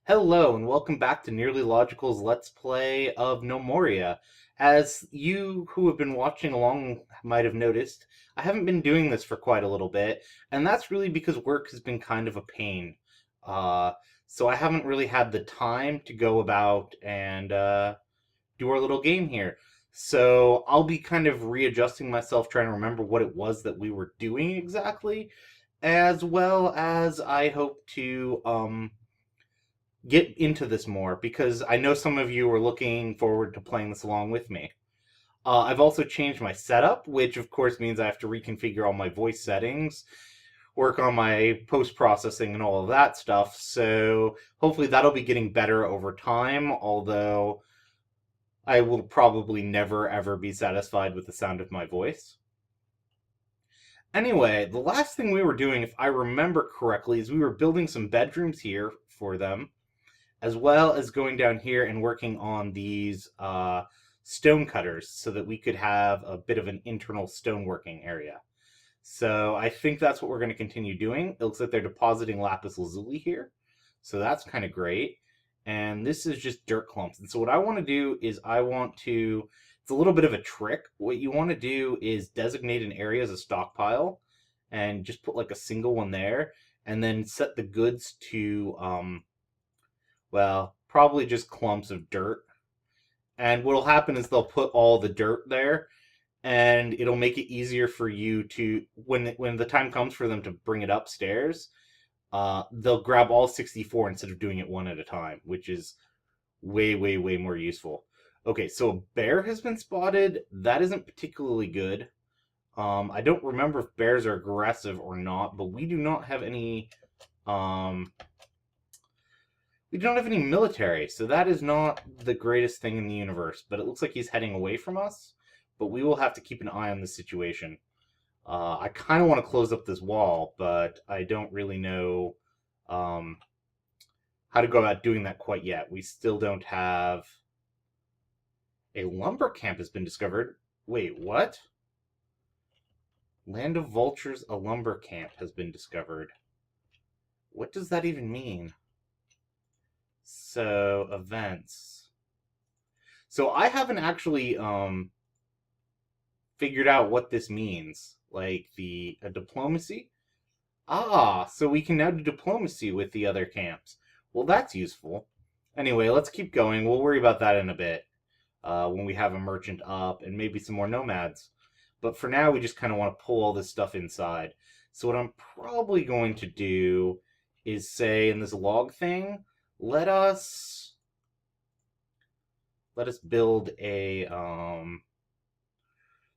Hello, and welcome back to Nearly Logical's Let's Play of Gnomoria. As you who have been watching along might have noticed, I haven't been doing this for quite a little bit, and that's really because work has been kind of a pain. Uh, so I haven't really had the time to go about and do our little game here. So I'll be kind of readjusting myself, trying to remember what it was that we were doing exactly, as well as I hope to get into this more because I know some of you are looking forward to playing this along with me. I've also changed my setup, which of course means I have to reconfigure all my voice settings, work on my post processing, and all of that stuff. So hopefully that'll be getting better over time, although I will probably never ever be satisfied with the sound of my voice. Anyway, the last thing we were doing, if I remember correctly, is we were building some bedrooms here for them, as well as going down here and working on these stone cutters so that we could have a bit of an internal stoneworking area. So I think that's what we're going to continue doing. It looks like they're depositing lapis lazuli here. So that's kind of great. And this is just dirt clumps. And so what I want to do is it's a little bit of a trick. What you want to do is designate an area as a stockpile and just put like a single one there and then set the goods to well, probably just clumps of dirt. And what'll happen is they'll put all the dirt there, and it'll make it easier for you to when the time comes for them to bring it upstairs. They'll grab all 64 instead of doing it one at a time, which is way more useful. Okay, so a bear has been spotted. That isn't particularly good. I don't remember if bears are aggressive or not, but um, we don't have any military, so that is not the greatest thing in the universe. But it looks like he's heading away from us. But we will have to keep an eye on the situation. I kind of want to close up this wall, but I don't really know um, how to go about doing that quite yet. We still don't have a lumber camp has been discovered. Wait, what? Land of Vultures, a lumber camp has been discovered. What does that even mean? So, events. So I haven't actually figured out what this means. Like the a diplomacy? Ah, so we can now do diplomacy with the other camps. Well, that's useful. Anyway, let's keep going. We'll worry about that in a bit when we have a merchant up and maybe some more nomads. But for now, we just kind of want to pull all this stuff inside. So what I'm probably going to do is say in this log thing, let us build a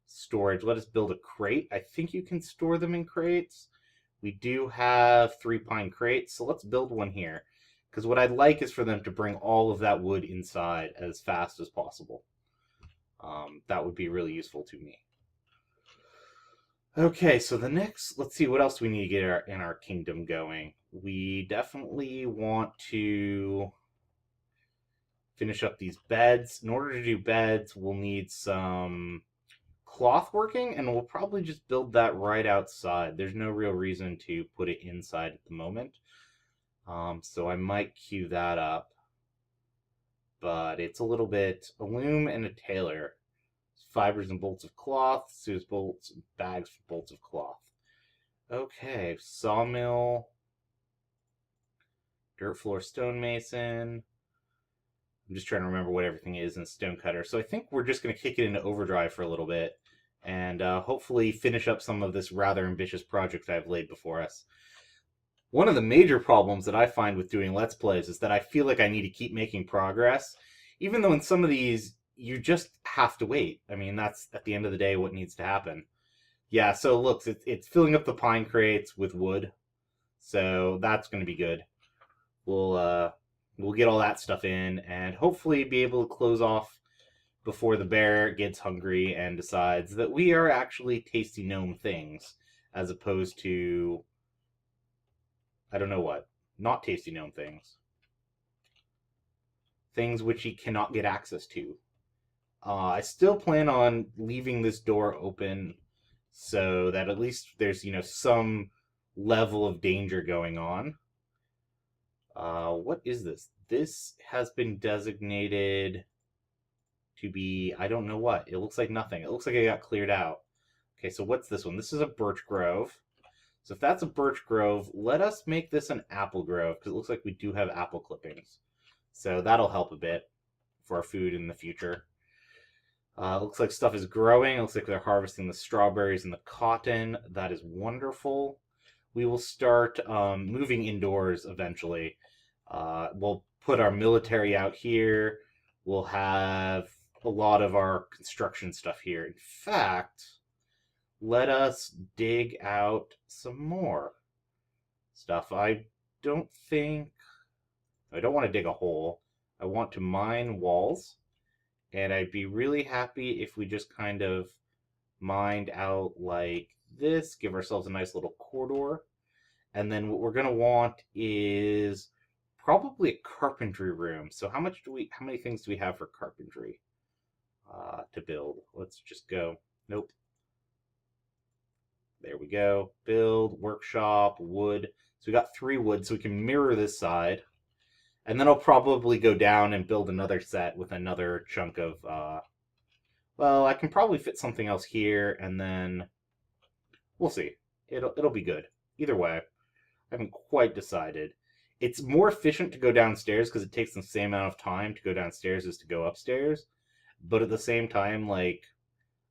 storage. Let us build a crate. I think you can store them in crates. We do have 3 pine crates, so let's build one here. Because what I'd like is for them to bring all of that wood inside as fast as possible. That would be really useful to me. Okay, so let's see, what else do we need to get in our kingdom going? We definitely want to finish up these beds. In order to do beds, we'll need some cloth working, and we'll probably just build that right outside. There's no real reason to put it inside at the moment. So I might queue that up. But it's a little bit a loom and a tailor. Fibers and bolts of cloth, scissors, bolts, bags for bolts of cloth. Okay, sawmill, dirt floor stonemason. I'm just trying to remember what everything is in stonecutter. So I think we're just going to kick it into overdrive for a little bit and hopefully finish up some of this rather ambitious project I've laid before us. One of the major problems that I find with doing Let's Plays is that I feel like I need to keep making progress, even though in some of these you just have to wait. I mean, that's at the end of the day what needs to happen. Yeah, so look, it's filling up the pine crates with wood, so that's going to be good. We'll get all that stuff in and hopefully be able to close off before the bear gets hungry and decides that we are actually tasty gnome things as opposed to I don't know what. Not tasty gnome things. Things which he cannot get access to. I still plan on leaving this door open so that at least there's, some level of danger going on. What is this? This has been designated to be, I don't know what. It looks like nothing. It looks like it got cleared out. Okay, so what's this one? This is a birch grove. So if that's a birch grove, let us make this an apple grove, because it looks like we do have apple clippings. So that'll help a bit for our food in the future. Looks like stuff is growing. It looks like they're harvesting the strawberries and the cotton. That is wonderful. We will start moving indoors eventually. We'll put our military out here. We'll have a lot of our construction stuff here. In fact, let us dig out some more stuff. Don't think. I don't want to dig a hole. I want to mine walls. And I'd be really happy if we just kind of mined out like this, give ourselves a nice little corridor. And then what we're going to want is probably a carpentry room. So how many things do we have for carpentry to build? Let's just go. Nope. There we go. Build, workshop, wood. So we got 3 wood, so we can mirror this side. And then I'll probably go down and build another set with another chunk of, well, I can probably fit something else here, and then we'll see. It'll be good. Either way, I haven't quite decided. It's more efficient to go downstairs because it takes the same amount of time to go downstairs as to go upstairs. But at the same time, like,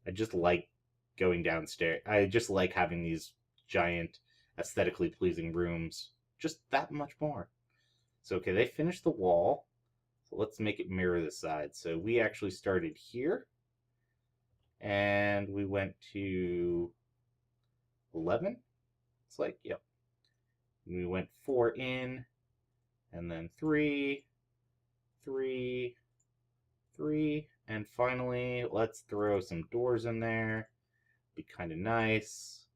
I just like going downstairs. I just like having these giant, aesthetically pleasing rooms just that much more. So, okay, they finished the wall. So let's make it mirror this side. So we actually started here. And we went to 11. It's like, yep. We went 4 in. And then 3, 3, 3. And finally, let's throw some doors in there. Be kind of nice.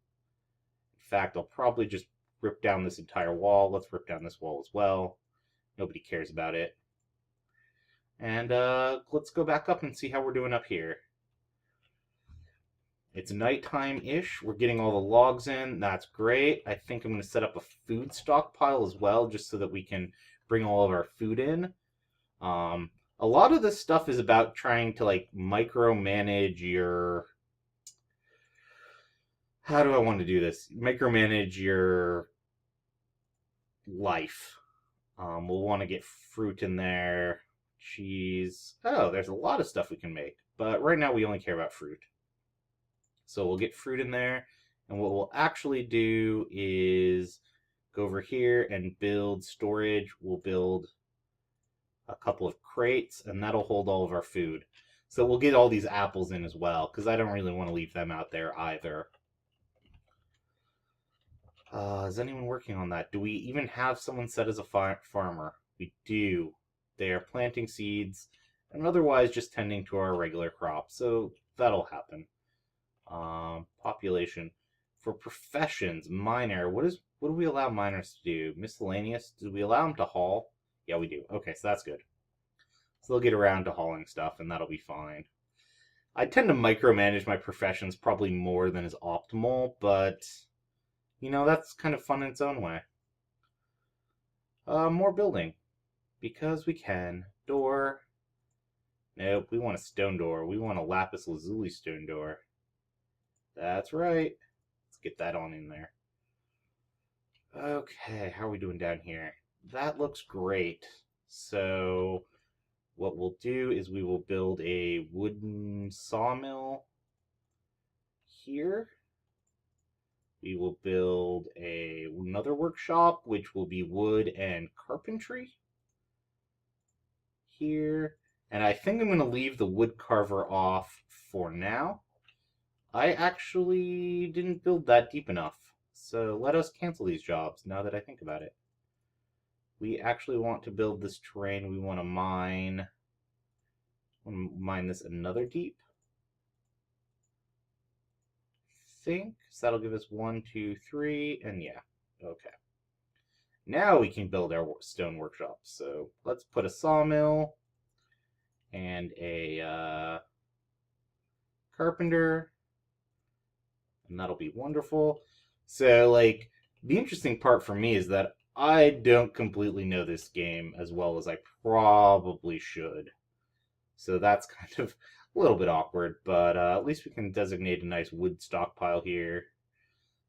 In fact, I'll probably just rip down this entire wall. Let's rip down this wall as well. Nobody cares about it. And let's go back up and see how we're doing up here. It's nighttime-ish. We're getting all the logs in. That's great. I think I'm going to set up a food stockpile as well, just so that we can bring all of our food in. A lot of this stuff is about trying to, like, micromanage your... How do I want to do this? Micromanage your life. We'll want to get fruit in there, cheese. Oh, there's a lot of stuff we can make. But right now we only care about fruit. So we'll get fruit in there. And what we'll actually do is go over here and build storage. We'll build a couple of crates, and that'll hold all of our food. So we'll get all these apples in as well, because I don't really want to leave them out there either. Is anyone working on that? Do we even have someone set as a farmer? We do. They are planting seeds and otherwise just tending to our regular crops. So that'll happen. Population. For professions, miner. What do we allow miners to do? Miscellaneous. Do we allow them to haul? Yeah, we do. Okay, so that's good. So they'll get around to hauling stuff, and that'll be fine. I tend to micromanage my professions probably more than is optimal, but... You know, that's kind of fun in its own way. More building. Because we can. Door. Nope, we want a stone door. We want a lapis lazuli stone door. That's right. Let's get that on in there. Okay, how are we doing down here? That looks great. So, what we'll do is we will build a wooden sawmill here. We will build another workshop, which will be wood and carpentry here. And I think I'm going to leave the wood carver off for now. I actually didn't build that deep enough. So let us cancel these jobs now that I think about it. We actually want to build this terrain. We want to mine this another deep. Think so that'll give us 1, 2, 3, and yeah, okay. Now we can build our stone workshop. So let's put a sawmill and a carpenter, and that'll be wonderful. So, like, the interesting part for me is that I don't completely know this game as well as I probably should. So that's kind of a little bit awkward, but at least we can designate a nice wood stockpile here.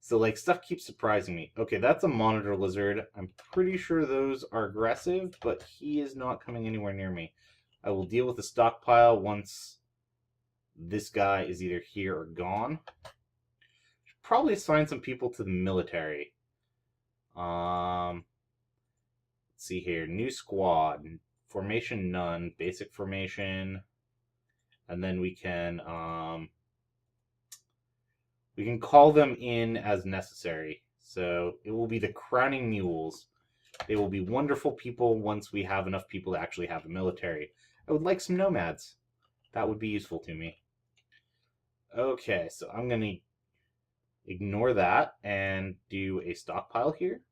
So, like, stuff keeps surprising me. Okay, that's a monitor lizard. I'm pretty sure those are aggressive, but he is not coming anywhere near me. I will deal with the stockpile once this guy is either here or gone. Should probably assign some people to the military. Let's see here. New squad. Formation none. Basic formation. And then we can call them in as necessary. So it will be the crowning mules. They will be wonderful people once we have enough people to actually have a military. I would like some nomads. That would be useful to me. Okay, so I'm going to ignore that and do a stockpile here.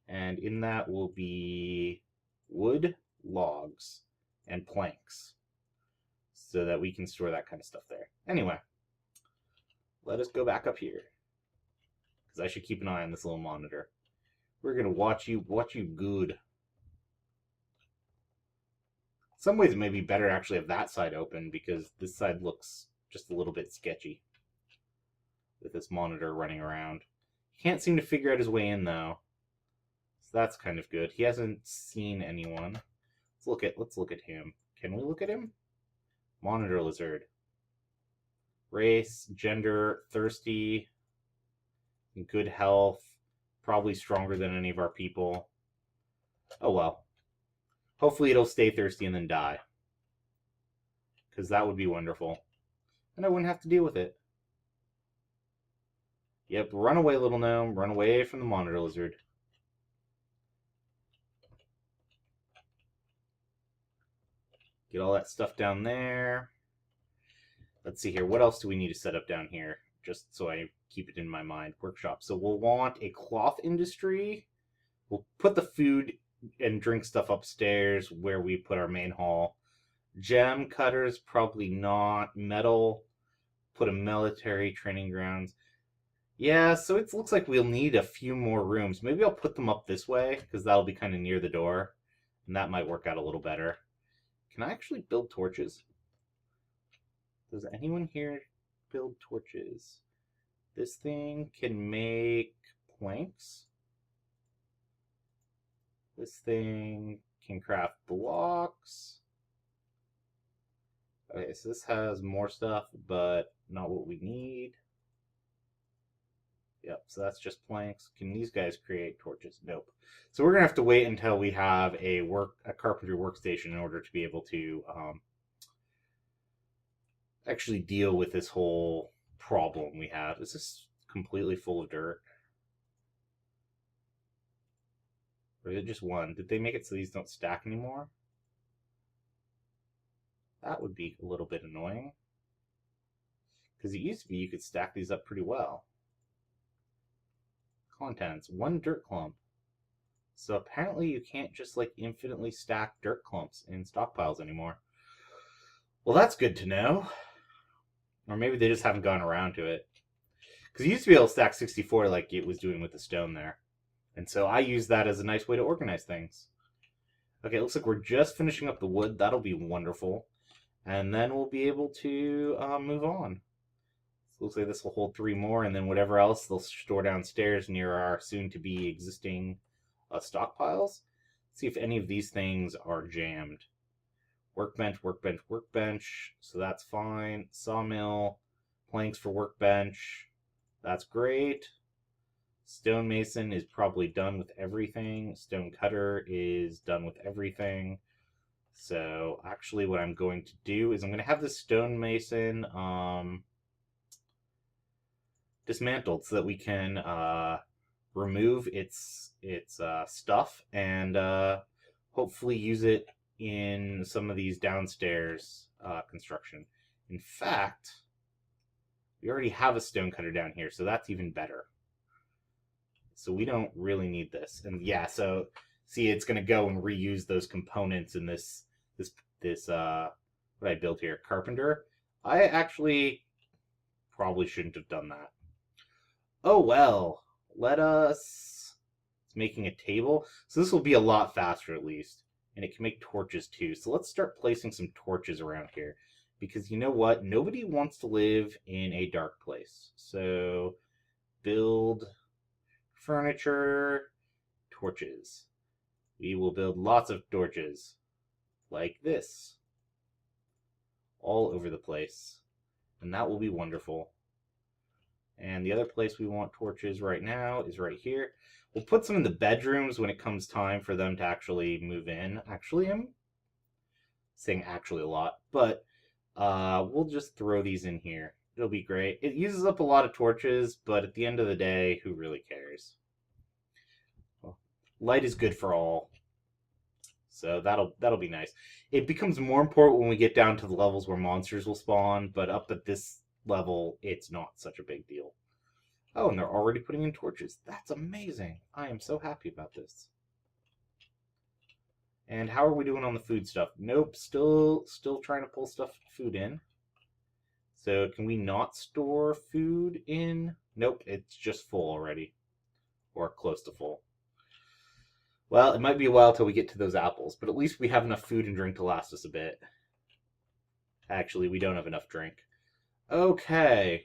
And in that will be wood, logs, and planks. So that we can store that kind of stuff there. Anyway, let us go back up here. Because I should keep an eye on this little monitor. We're going to watch you good. In some ways it may be better to actually have that side open because this side looks just a little bit sketchy with this monitor running around. Can't seem to figure out his way in though. So that's kind of good. He hasn't seen anyone. Let's look at him. Can we look at him? Monitor lizard. Race, gender, thirsty, good health, probably stronger than any of our people. Oh well. Hopefully it'll stay thirsty and then die. Because that would be wonderful. And I wouldn't have to deal with it. Yep, run away, little gnome. Run away from the monitor lizard. Get all that stuff down there. Let's see here. What else do we need to set up down here? Just so I keep it in my mind. Workshop. So we'll want a cloth industry. We'll put the food and drink stuff upstairs where we put our main hall. Gem cutters, probably not. Metal, put a military training grounds. Yeah, so it looks like we'll need a few more rooms. Maybe I'll put them up this way, because that'll be kind of near the door. And that might work out a little better. Can I actually build torches? Does anyone here build torches? This thing can make planks. This thing can craft blocks. Okay, so this has more stuff, but not what we need. Yep, so that's just planks. Can these guys create torches? Nope. So we're gonna have to wait until we have a carpentry workstation in order to be able to actually deal with this whole problem we have. Is this completely full of dirt? Or is it just one? Did they make it so these don't stack anymore? That would be a little bit annoying. Because it used to be you could stack these up pretty well. Contents, one dirt clump. So apparently you can't just like infinitely stack dirt clumps in stockpiles anymore. Well, that's good to know. Or maybe they just haven't gone around to it. Because you used to be able to stack 64 like it was doing with the stone there. And so I use that as a nice way to organize things. Okay, it looks like we're just finishing up the wood. That'll be wonderful. And then we'll be able to move on. So it looks like this will hold 3 more, and then whatever else they'll store downstairs near our soon-to-be existing stockpiles. See if any of these things are jammed. Workbench, workbench, workbench. So that's fine. Sawmill, planks for workbench. That's great. Stonemason is probably done with everything. Stone cutter is done with everything. So actually what I'm going to do is I'm going to have the stonemason dismantled so that we can remove its stuff and hopefully use it in some of these downstairs construction. In fact, we already have a stone cutter down here, so that's even better. So we don't really need this. And yeah, so see, it's going to go and reuse those components in this what I built here, carpenter. I actually probably shouldn't have done that. Oh well, let us making a table. So this will be a lot faster at least. And it can make torches too. So let's start placing some torches around here. Because you know what? Nobody wants to live in a dark place. So build furniture, torches. We will build lots of torches like this all over the place. And that will be wonderful. And the other place we want torches right now is right here. We'll put some in the bedrooms when it comes time for them to actually move in. Actually, I'm saying actually a lot, but we'll just throw these in here. It'll be great. It uses up a lot of torches, but at the end of the day, who really cares? Well, light is good for all. So that'll be nice. It becomes more important when we get down to the levels where monsters will spawn, but up at this level, it's not such a big deal. Oh, and they're already putting in torches. That's amazing. I am so happy about this. And how are we doing on the food stuff? Nope, still trying to pull food in. So can we not store food in? Nope, it's just full already. Or close to full. Well, it might be a while till we get to those apples, but at least we have enough food and drink to last us a bit. Actually, we don't have enough drink. Okay.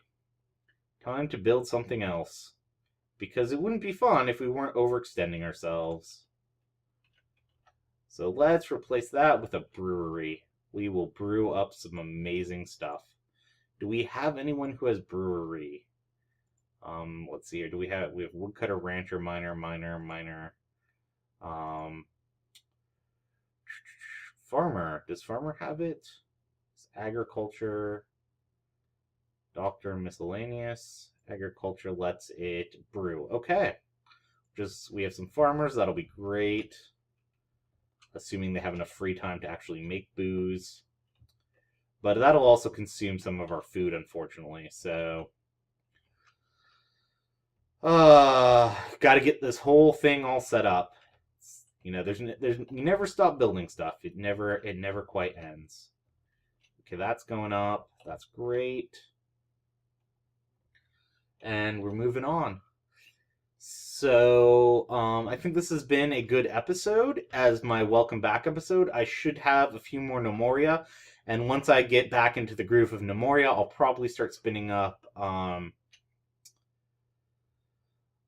Time to build something else. Because it wouldn't be fun if we weren't overextending ourselves. So let's replace that with a brewery. We will brew up some amazing stuff. Do we have anyone who has brewery? Let's see here. We have woodcutter, rancher, miner. Farmer. Does farmer have it? It's agriculture. Doctor, miscellaneous. Agriculture lets it brew. Okay. We have some farmers. That'll be great. Assuming they have enough free time to actually make booze. But that'll also consume some of our food, unfortunately. So, got to get this whole thing all set up. You know, you never stop building stuff. It never quite ends. Okay, that's going up. That's great. And we're moving on. So, I think this has been a good episode as my welcome back episode. I should have a few more Gnomoria, and once I get back into the groove of Gnomoria, I'll probably start spinning up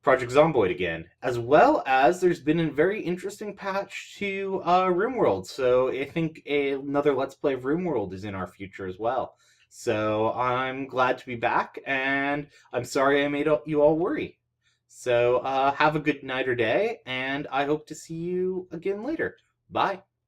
Project Zomboid again, as well as there's been a very interesting patch to RimWorld. So I think another Let's Play of RimWorld is in our future as well. So I'm glad to be back, and I'm sorry I made you all worry. So have a good night or day, and I hope to see you again later. Bye.